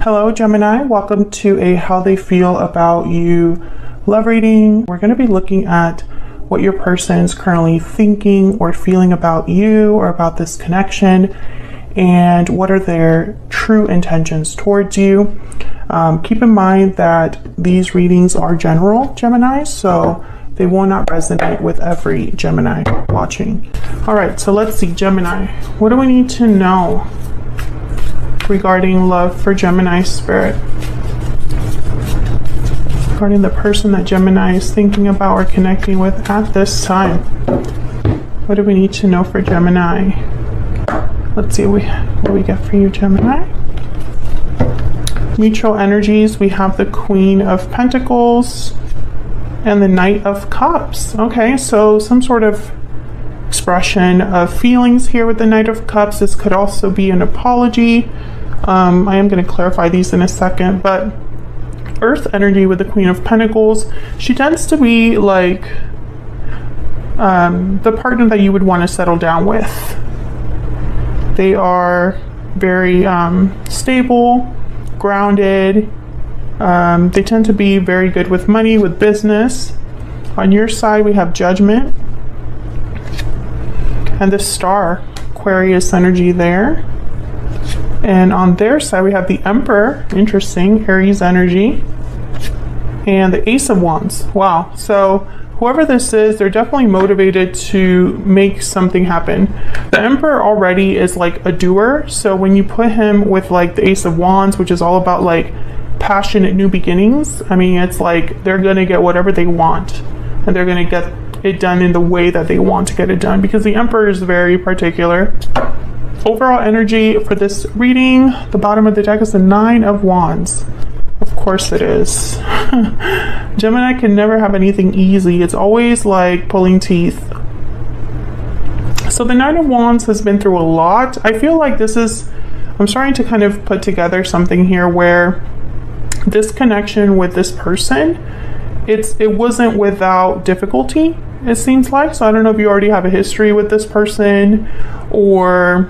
Hello Gemini, welcome to a how they feel about you love reading. We're going to be looking at what your person is currently thinking or feeling about you or about this connection, and what are their true intentions towards you. Keep in mind that these readings are general, Gemini, so they will not resonate with every Gemini watching. All right, so let's see, Gemini, what do we need to know regarding love for Gemini spirit? Regarding the person that Gemini is thinking about or connecting with at this time. What do we need to know for Gemini? Let's see what do we get for you, Gemini. Mutual energies, we have the Queen of Pentacles and the Knight of Cups. Okay, so some sort of expression of feelings here with the Knight of Cups. This could also be an apology. I am going to clarify these in a second, but Earth energy with the Queen of Pentacles, she tends to be like the partner that you would want to settle down with. They are very stable, grounded. They tend to be very good with money, with business. On your side, we have Judgment and the Star, Aquarius energy there. And on their side, we have the Emperor, interesting, Aries energy, and the Ace of Wands. Wow. So whoever this is, they're definitely motivated to make something happen. The Emperor already is like a doer. So when you put him with like the Ace of Wands, which is all about like passionate new beginnings, I mean, it's like they're going to get whatever they want, and they're going to get it done in the way that they want to get it done, because the Emperor is very particular. Overall energy for this reading, the bottom of the deck is the Nine of Wands. Of course it is. Gemini can never have anything easy. It's always like pulling teeth. So the Nine of Wands has been through a lot. I feel like this is, I'm starting to kind of put together something here where this connection with this person, it wasn't without difficulty, it seems like. So I don't know if you already have a history with this person, or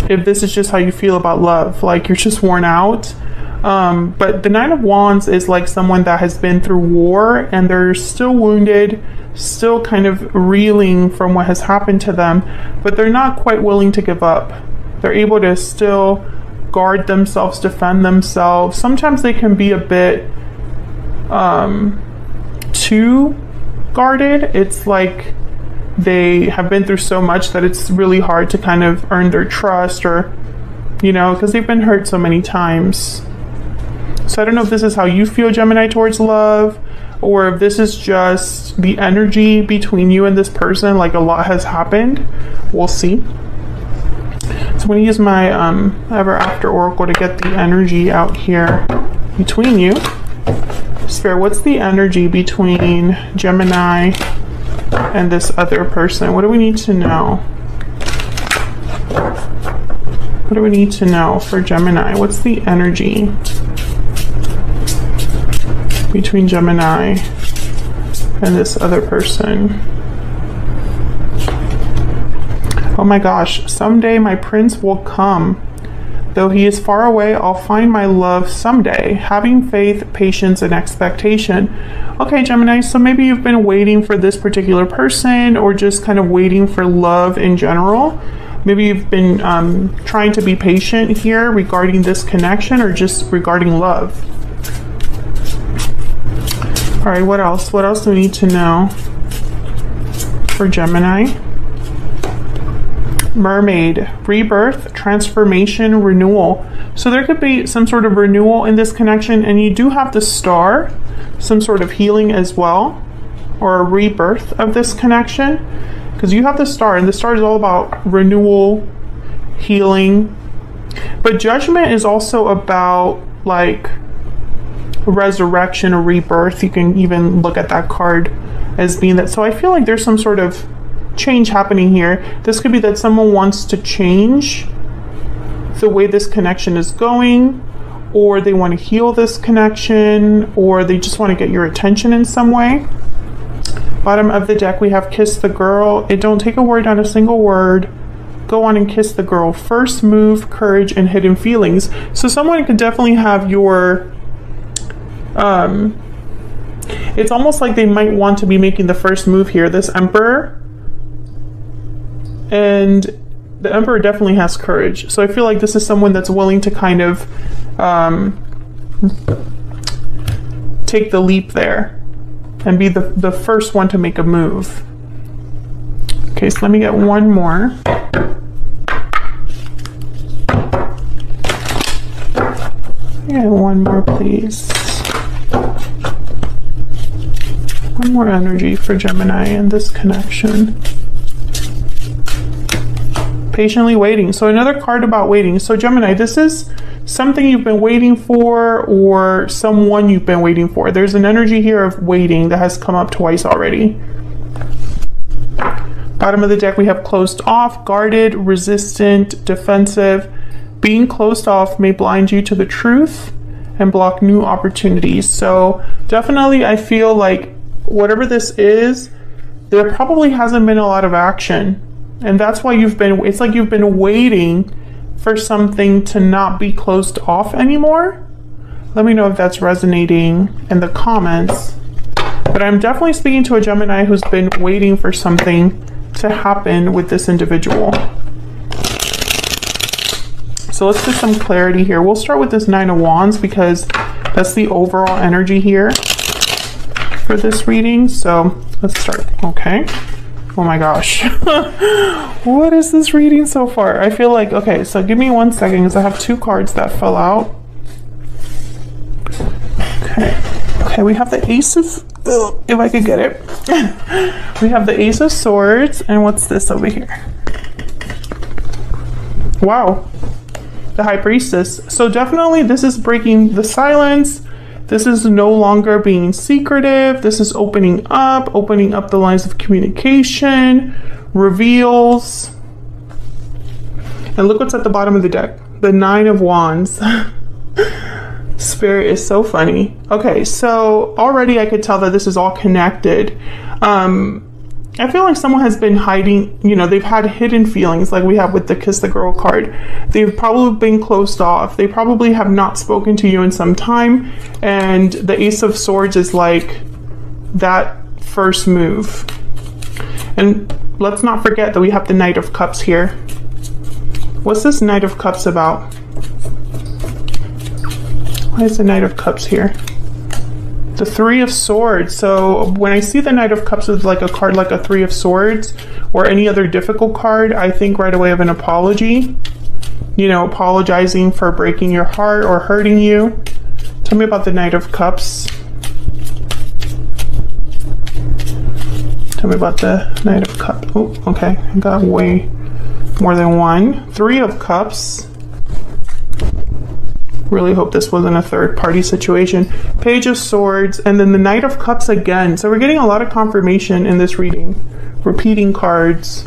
if this is just how you feel about love, like you're just worn out. But the Nine of Wands is like someone that has been through war and they're still wounded, still kind of reeling from what has happened to them, but they're not quite willing to give up. They're able to still guard themselves, defend themselves. Sometimes they can be a bit too guarded. It's like they have been through so much that it's really hard to kind of earn their trust, or, you know, because they've been hurt so many times. So I don't know if this is how you feel, Gemini, towards love, or if this is just the energy between you and this person, like a lot has happened. We'll see. So I'm going to use my Ever After Oracle to get the energy out here between you. Spirit, what's the energy between Gemini and this other person? What do we need to know? What do we need to know for Gemini? What's the energy between Gemini and this other person? Oh my gosh, someday my prince will come. Though he is far away, I'll find my love someday. Having faith, patience, and expectation. Okay, Gemini, so maybe you've been waiting for this particular person, or just kind of waiting for love in general. Maybe you've been trying to be patient here regarding this connection, or just regarding love. All right, what else? What else do we need to know for Gemini? Mermaid, rebirth, transformation, renewal. So there could be some sort of renewal in this connection, and you do have the Star, some sort of healing as well, or a rebirth of this connection, because you have the Star, and the Star is all about renewal, healing. But Judgment is also about like resurrection or rebirth. You can even look at that card as being that. So I feel like there's some sort of change happening here. This could be that someone wants to change the way this connection is going, or they want to heal this connection, or they just want to get your attention in some way. Bottom of the deck, we have Kiss the Girl. It don't take a word, not a single word. go on and kiss the girl. First move, courage, and hidden feelings. So someone could definitely have your, it's almost like they might want to be making the first move here. This Emperor, and the Emperor definitely has courage. So I feel like this is someone that's willing to kind of take the leap there and be the first one to make a move. Okay, so let me get one more. Yeah, one more, please. One more energy for Gemini in this connection. Patiently waiting. So another card about waiting. So Gemini, this is something you've been waiting for, or someone you've been waiting for. There's an energy here of waiting that has come up twice already. Bottom of the deck, we have closed off, guarded, resistant, defensive. Being closed off may blind you to the truth and block new opportunities. So definitely I feel like whatever this is, there probably hasn't been a lot of action. And that's why it's like you've been waiting for something to not be closed off anymore. Let me know if that's resonating in the comments. But I'm definitely speaking to a Gemini who's been waiting for something to happen with this individual. So let's get some clarity here. We'll start with this Nine of Wands because that's the overall energy here for this reading. So let's start. Okay. Oh my gosh. What is this reading so far? I feel like, okay, so give me 1 second because I have two cards that fell out. Okay, we have the Ace of, if I could get it. We have the Ace of Swords, and what's this over here? Wow, the High Priestess. So definitely this is breaking the silence. This is no longer being secretive. This is opening up the lines of communication, reveals. And look what's at the bottom of the deck, the Nine of Wands. Spirit is so funny. Okay, so already I could tell that this is all connected. I feel like someone has been hiding, you know, they've had hidden feelings like we have with the Kiss the Girl card. They've probably been closed off. They probably have not spoken to you in some time. And the Ace of Swords is like that first move. And let's not forget that we have the Knight of Cups here. What's this Knight of Cups about? Why is the Knight of Cups here? The Three of Swords. So when I see the Knight of Cups with like a card like a Three of Swords or any other difficult card, I think right away of an apology. You know, apologizing for breaking your heart or hurting you. Tell me about the Knight of Cups. Tell me about the Knight of Cups. Oh, okay. I got way more than one. Three of Cups. Really hope this wasn't a third party situation. Page of Swords, and then the Knight of Cups again. So we're getting a lot of confirmation in this reading. Repeating cards.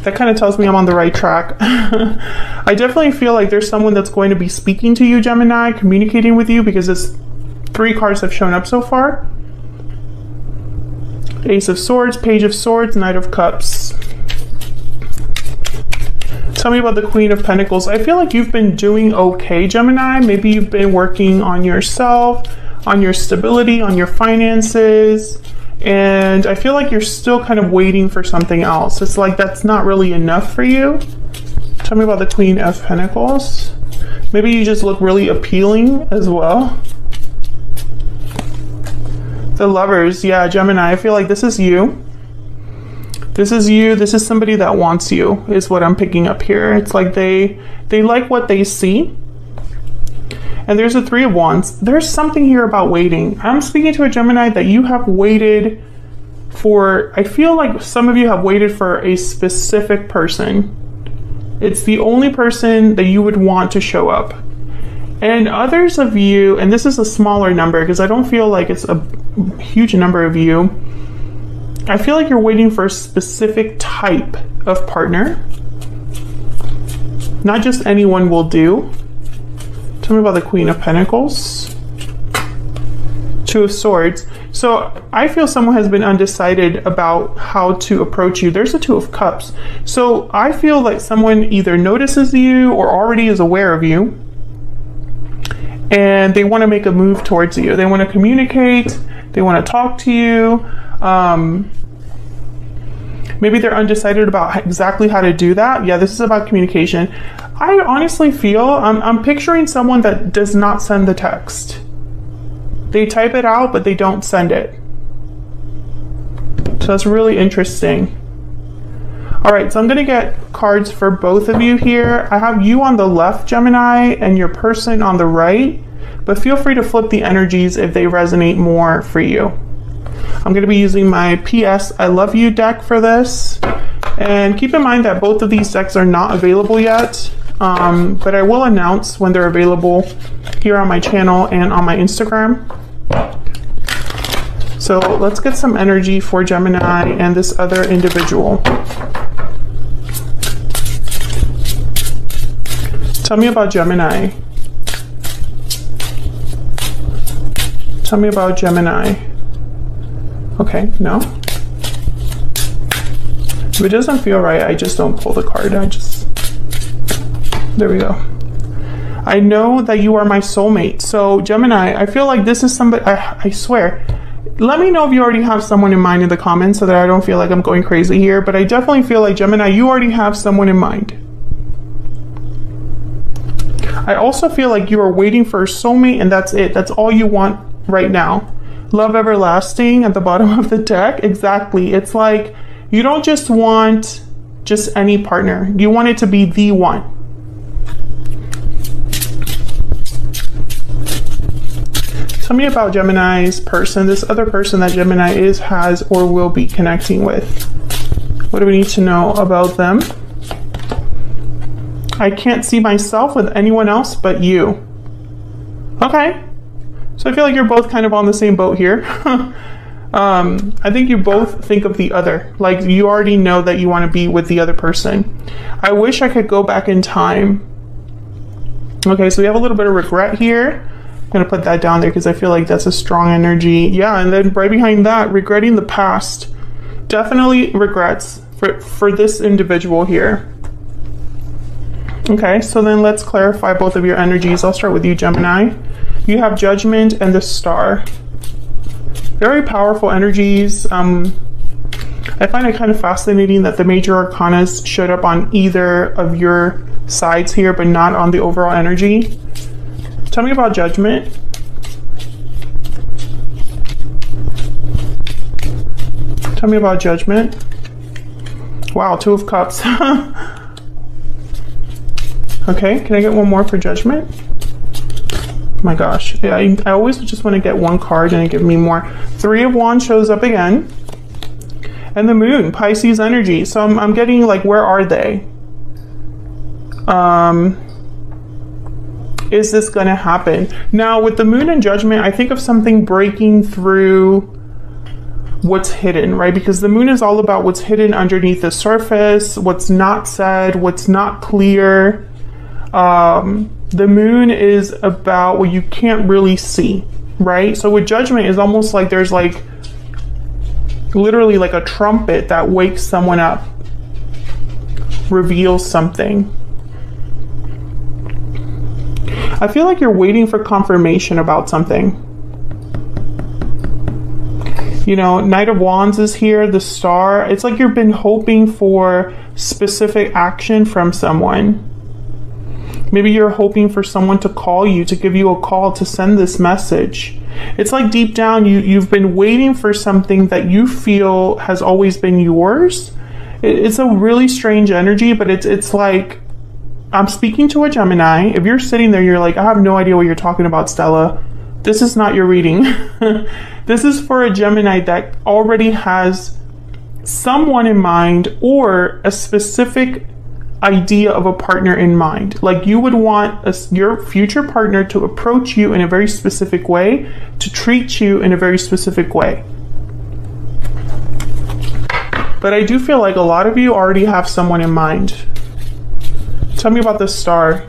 That kind of tells me I'm on the right track. I definitely feel like there's someone that's going to be speaking to you, Gemini, communicating with you, because it's 3 cards have shown up so far. Ace of Swords, Page of Swords, Knight of Cups. Tell me about the Queen of Pentacles. I feel like you've been doing okay, Gemini. Maybe you've been working on yourself, on your stability, on your finances. And I feel like you're still kind of waiting for something else. It's like that's not really enough for you. Tell me about the Queen of Pentacles. Maybe you just look really appealing as well. The Lovers. Yeah, Gemini. I feel like this is you. This is you. This is somebody that wants you, is what I'm picking up here. It's like they like what they see. And there's a Three of Wands. There's something here about waiting. I'm speaking to a Gemini that you have waited for. I feel like some of you have waited for a specific person. It's the only person that you would want to show up. And others of you, and this is a smaller number because I don't feel like it's a huge number of you, I feel like you're waiting for a specific type of partner. Not just anyone will do. Tell me about the Queen of Pentacles. Two of Swords. So I feel someone has been undecided about how to approach you. There's the Two of Cups. So I feel like someone either notices you or already is aware of you, and they want to make a move towards you. They want to communicate. They want to talk to you. Maybe they're undecided about exactly how to do that. Yeah, this is about communication. I honestly feel, I'm picturing someone that does not send the text. They type it out, but they don't send it. So that's really interesting. All right, so I'm gonna get cards for both of you here. I have you on the left, Gemini, and your person on the right, but feel free to flip the energies if they resonate more for you. I'm going to be using my PS I Love You deck for this. And keep in mind that both of these decks are not available yet, but I will announce when they're available here on my channel and on my Instagram. So let's get some energy for Gemini and this other individual. Tell me about Gemini. Tell me about Gemini. Okay, no. If it doesn't feel right, I just don't pull the card. There we go. I know that you are my soulmate. So Gemini, I feel like this is somebody, I swear. Let me know if you already have someone in mind in the comments so that I don't feel like I'm going crazy here. But I definitely feel like, Gemini, you already have someone in mind. I also feel like you are waiting for a soulmate and that's it. That's all you want right now. Love everlasting at the bottom of the deck. Exactly. It's like you don't just want just any partner. You want it to be the one. Tell me about Gemini's person, this other person that Gemini is, has, or will be connecting with. What do we need to know about them? I can't see myself with anyone else but you. Okay. So I feel like you're both kind of on the same boat here. I think you both think of the other. Like you already know that you want to be with the other person. I wish I could go back in time. Okay, so we have a little bit of regret here. I'm going to put that down there because I feel like that's a strong energy. Yeah, and then right behind that, regretting the past. Definitely regrets for this individual here. Okay, so then let's clarify both of your energies. I'll start with you, Gemini. You have Judgment and the Star. Very powerful energies. I find it kind of fascinating that the major arcanas showed up on either of your sides here, but not on the overall energy. Tell me about Judgment. Tell me about Judgment. Wow, Two of Cups. Okay, can I get one more for Judgment? Oh my gosh, yeah, I always just want to get one card and it give me more. Three of Wands shows up again. And the Moon, Pisces energy. So I'm getting like, where are they? Is this going to happen? Now with the Moon and Judgment, I think of something breaking through what's hidden, right? Because the Moon is all about what's hidden underneath the surface, what's not said, what's not clear. The Moon is about what you can't really see, right? So with Judgment, it's almost like there's like literally like a trumpet that wakes someone up, reveals something. I feel like you're waiting for confirmation about something. You know, Knight of Wands is here, the Star. It's like you've been hoping for specific action from someone. Maybe you're hoping for someone to call you, to give you a call, to send this message. It's like deep down, you've been waiting for something that you feel has always been yours. It's a really strange energy, but it's like, I'm speaking to a Gemini. If you're sitting there, you're like, I have no idea what you're talking about, Stella. This is not your reading. This is for a Gemini that already has someone in mind or a specific idea of a partner in mind. Like you would want your future partner to approach you in a very specific way, to treat you in a very specific way. But I do feel like a lot of you already have someone in mind. Tell me about the Star.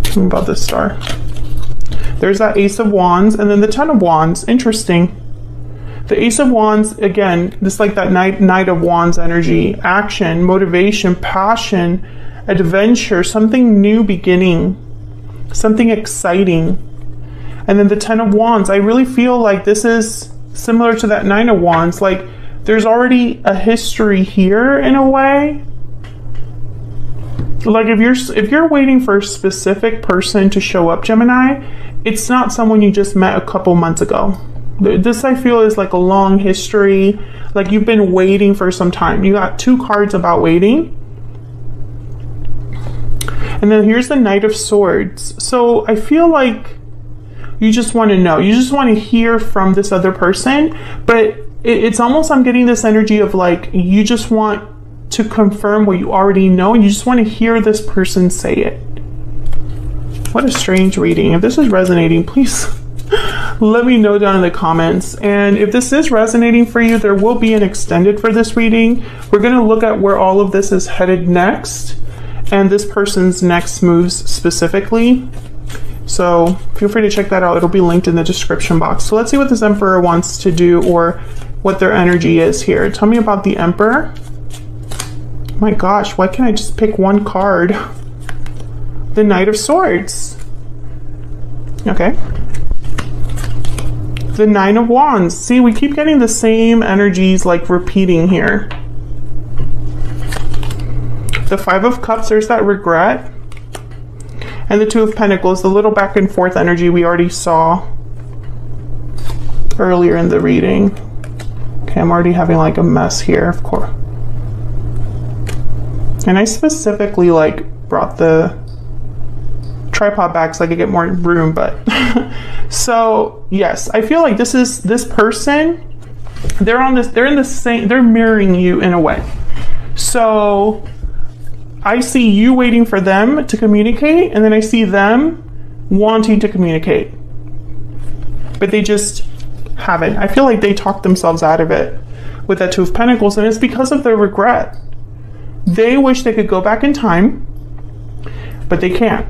Tell me about this Star. There's that Ace of Wands, and then the Ten of Wands. Interesting. The Ace of Wands, again, just like that Knight of Wands energy. Action, motivation, passion, adventure, something new beginning, something exciting. And then the Ten of Wands, I really feel like this is similar to that Nine of Wands. Like, there's already a history here in a way. Like, if you're waiting for a specific person to show up, Gemini, it's not someone you just met a couple months ago. This, I feel, is like a long history. Like, you've been waiting for some time. You got 2 cards about waiting. And then here's the Knight of Swords. So I feel like you just want to know. You just want to hear from this other person. But it's almost, I'm getting this energy of like, you just want to confirm what you already know. And you just want to hear this person say it. What a strange reading. If this is resonating, please let me know down in the comments. And if this is resonating for you, there will be an extended for this reading. We're going to look at where all of this is headed next, and this person's next moves specifically. So feel free to check that out. It'll be linked in the description box. So let's see what this Emperor wants to do, or what their energy is here. Tell me about the Emperor. My gosh, why can't I just pick one card? The Knight of Swords. Okay. The Nine of Wands. See, we keep getting the same energies like repeating here. The Five of Cups, there's that regret. And the Two of Pentacles, the little back and forth energy we already saw earlier in the reading. Okay, I'm already having like a mess here, of course. And I specifically like brought the tripod back so I could get more room, but so yes, I feel like this person, they're in the same, they're mirroring you in a way. So I see you waiting for them to communicate, and then I see them wanting to communicate, but they just haven't. I feel like they talked themselves out of it with that Two of Pentacles, and it's because of their regret. They wish they could go back in time, but they can't.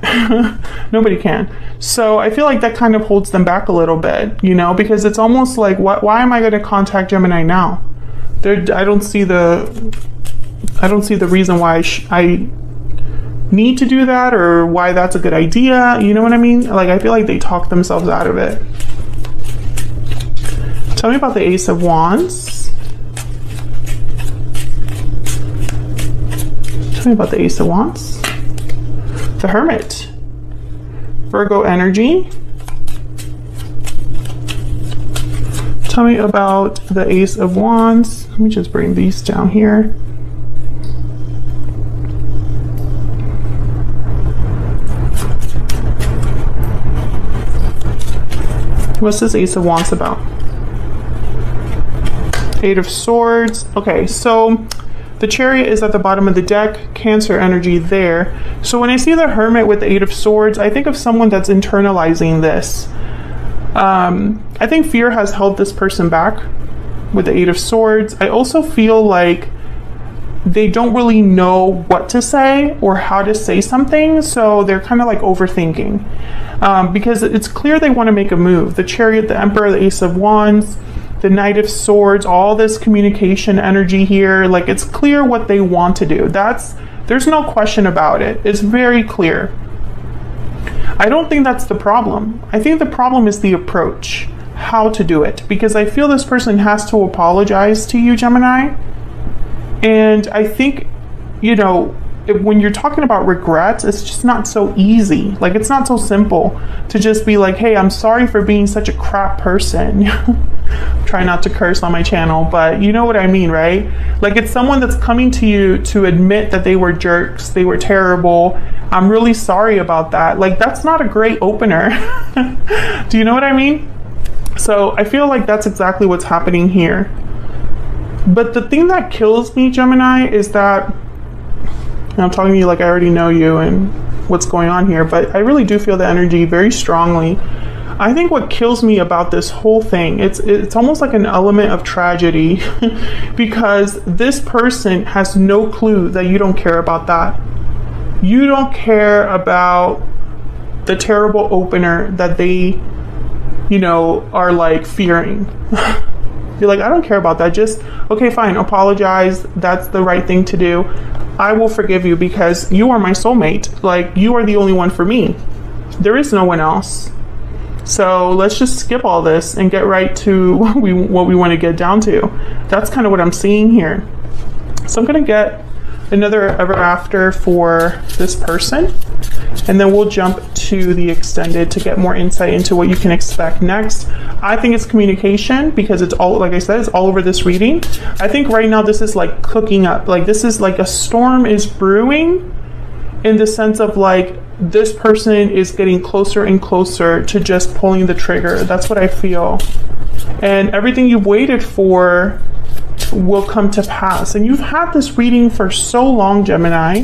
Nobody can. So I feel like that kind of holds them back a little bit, you know, because it's almost like, why am I going to contact Gemini now? I don't see the reason why I need to do that, or why that's a good idea. You know what I mean? Like, I feel like they talk themselves out of it. Tell me about the Ace of Wands. Tell me about the Ace of Wands. The Hermit. Virgo energy. Tell me about the Ace of Wands. Let me just bring these down here. What's this Ace of Wands about? Eight of Swords. Okay, so the Chariot is at the bottom of the deck, Cancer energy there. So when I see the Hermit with the Eight of Swords, I think of someone that's internalizing this. I think fear has held this person back with the Eight of Swords. I also feel like they don't really know what to say or how to say something, so they're kind of like overthinking. Because it's clear they want to make a move. The Chariot, the Emperor, the Ace of Wands, the Knight of Swords, all this communication energy here, like it's clear what they want to do. There's no question about it. It's very clear. I don't think that's the problem. I think the problem is the approach, how to do it, because I feel this person has to apologize to you, Gemini. And I think, you know, when you're talking about regrets, it's just not so easy. Like, it's not so simple to just be like, hey, I'm sorry for being such a crap person. Try not to curse on my channel, but you know what I mean, right? Like, it's someone that's coming to you to admit that they were jerks, they were terrible. I'm really sorry about that. Like, that's not a great opener. Do you know what I mean? So I feel like that's exactly what's happening here. But the thing that kills me, Gemini, is that, and I'm talking to you like I already know you and what's going on here, but I really do feel the energy very strongly. I think what kills me about this whole thing, it's almost like an element of tragedy because this person has no clue that you don't care about that. You don't care about the terrible opener that they, you know, are like fearing. You're like, I don't care about that. Just, okay, fine, apologize. That's the right thing to do. I will forgive you because you are my soulmate. Like, you are the only one for me. There is no one else. So let's just skip all this and get right to what we want to get down to. That's kind of what I'm seeing here. So I'm going to get another ever after for this person, and then we'll jump to the extended to get more insight into what you can expect next. I think it's communication because it's all, like I said, it's all over this reading. I think right now this is like cooking up. Like this is like a storm is brewing, in the sense of like this person is getting closer and closer to just pulling the trigger. That's what I feel. And everything you've waited for will come to pass. And you've had this reading for so long, Gemini,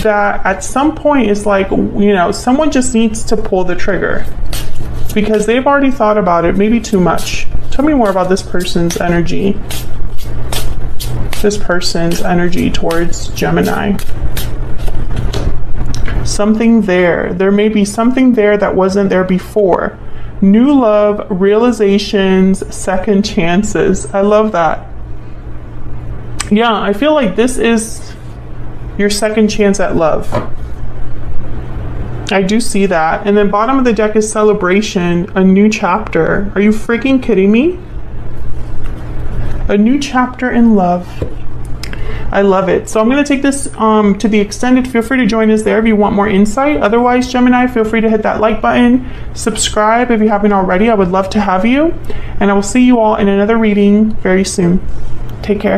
that at some point it's like, you know, someone just needs to pull the trigger because they've already thought about it, maybe too much. Tell me more about this person's energy. This person's energy towards Gemini. Something there. There may be something there that wasn't there before. New love, realizations, second chances. I love that. Yeah, I feel like this is your second chance at love. I do see that. And then bottom of the deck is celebration, a new chapter. Are you freaking kidding me? A new chapter in love. I love it. So I'm going to take this to the extended. Feel free to join us there if you want more insight. Otherwise, Gemini, feel free to hit that like button. Subscribe if you haven't already. I would love to have you. And I will see you all in another reading very soon. Take care.